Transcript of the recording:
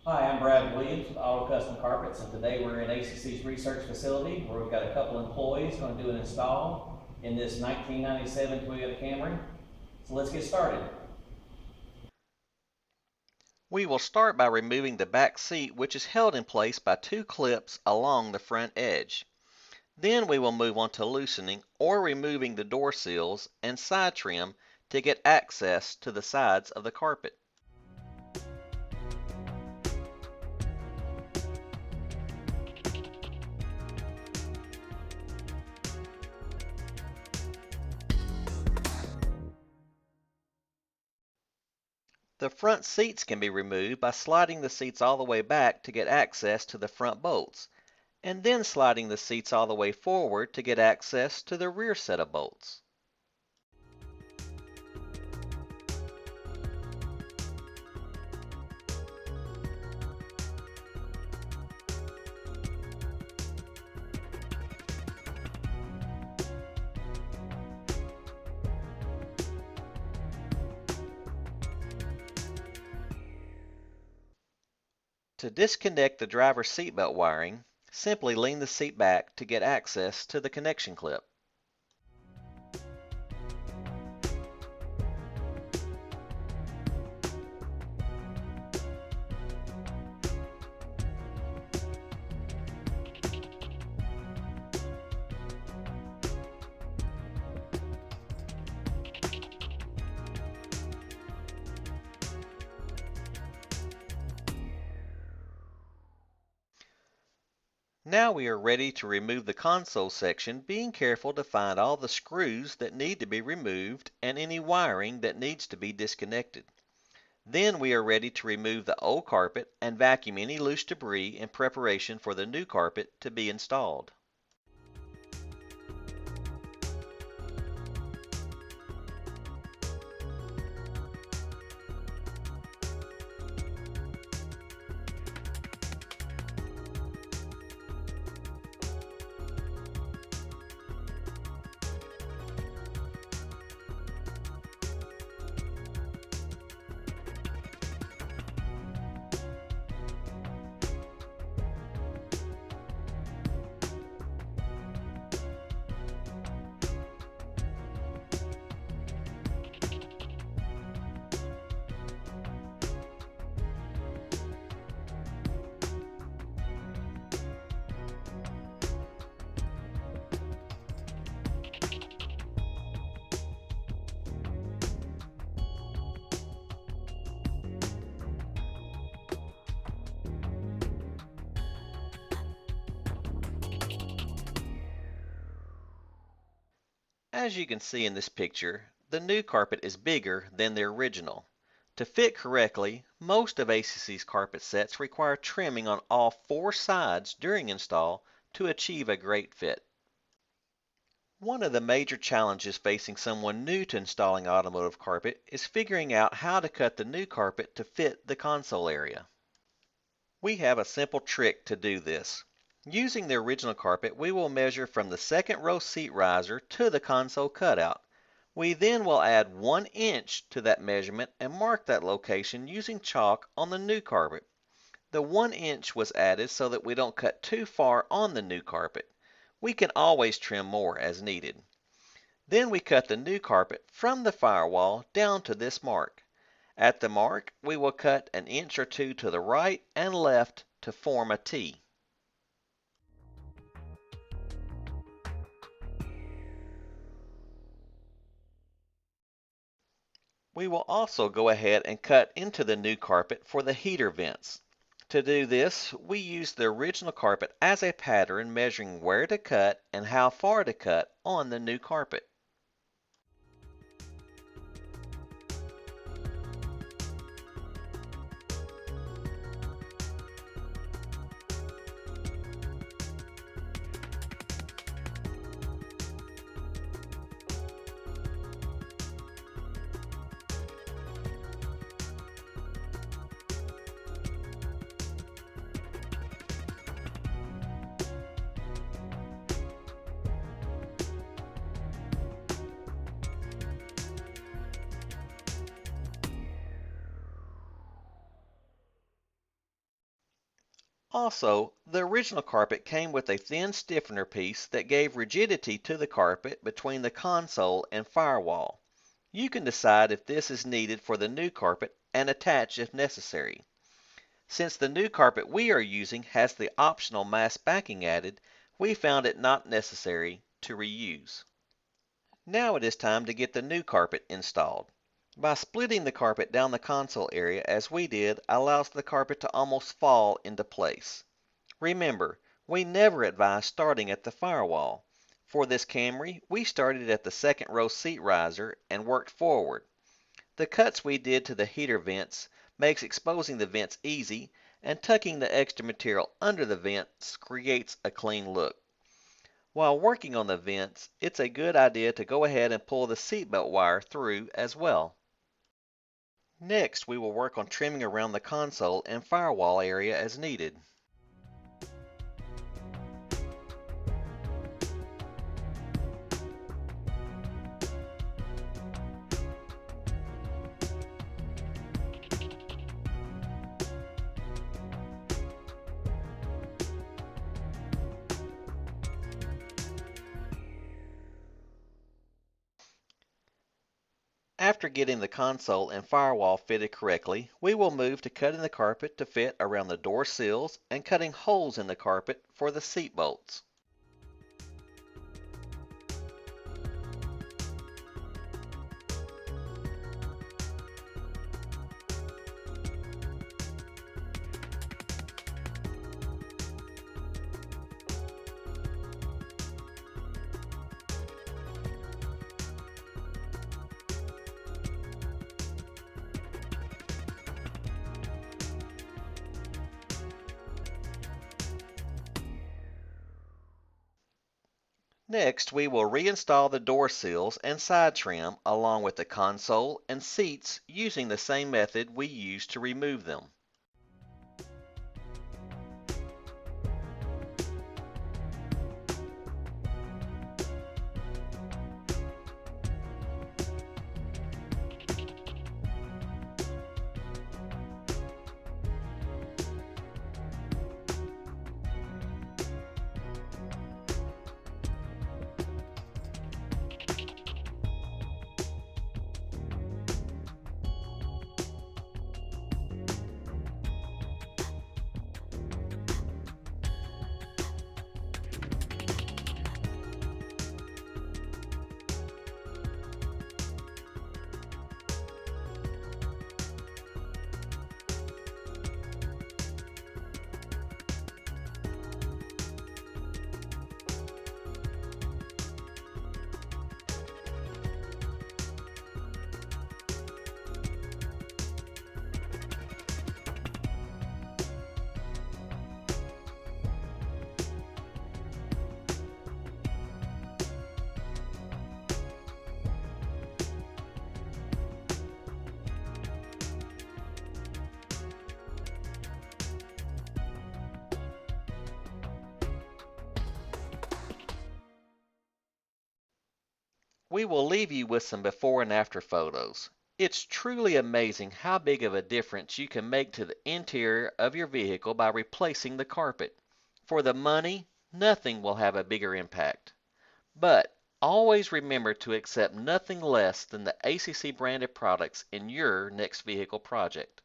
Hi, I'm Brad Williams with Auto Custom Carpets, and today we're in ACC's research facility where we've got a couple employees going to do an install in this 1997 Toyota Camry. So let's get started. We will start by removing the back seat, which is held in place by two clips along the front edge. Then we will move on to loosening or removing the door seals and side trim to get access to the sides of the carpet. The front seats can be removed by sliding the seats all the way back to get access to the front bolts, and then sliding the seats all the way forward to get access to the rear set of bolts. To disconnect the driver's seatbelt wiring, simply lean the seat back to get access to the connection clip. Now we are ready to remove the console section, being careful to find all the screws that need to be removed and any wiring that needs to be disconnected. Then we are ready to remove the old carpet and vacuum any loose debris in preparation for the new carpet to be installed. As you can see in this picture, the new carpet is bigger than the original. To fit correctly, most of ACC's carpet sets require trimming on all four sides during install to achieve a great fit. One of the major challenges facing someone new to installing automotive carpet is figuring out how to cut the new carpet to fit the console area. We have a simple trick to do this. Using the original carpet, we will measure from the second row seat riser to the console cutout. We then will add 1 inch to that measurement and mark that location using chalk on the new carpet. The 1 inch was added so that we don't cut too far on the new carpet. We can always trim more as needed. Then we cut the new carpet from the firewall down to this mark. At the mark, we will cut 1 inch or 2 to the right and left to form a T. We will also go ahead and cut into the new carpet for the heater vents. To do this, we use the original carpet as a pattern, measuring where to cut and how far to cut on the new carpet. Also, the original carpet came with a thin stiffener piece that gave rigidity to the carpet between the console and firewall. You can decide if this is needed for the new carpet and attach if necessary. Since the new carpet we are using has the optional mass backing added, we found it not necessary to reuse. Now it is time to get the new carpet installed. By splitting the carpet down the console area as we did allows the carpet to almost fall into place. Remember, we never advise starting at the firewall. For this Camry, we started at the second row seat riser and worked forward. The cuts we did to the heater vents makes exposing the vents easy, and tucking the extra material under the vents creates a clean look. While working on the vents, it's a good idea to go ahead and pull the seatbelt wire through as well. Next, we will work on trimming around the console and firewall area as needed. After getting the console and firewall fitted correctly, we will move to cutting the carpet to fit around the door sills and cutting holes in the carpet for the seat bolts. Next, we will reinstall the door sills and side trim along with the console and seats using the same method we used to remove them. We will leave you with some before and after photos. It's truly amazing how big of a difference you can make to the interior of your vehicle by replacing the carpet. For the money, nothing will have a bigger impact. But always remember to accept nothing less than the ACC branded products in your next vehicle project.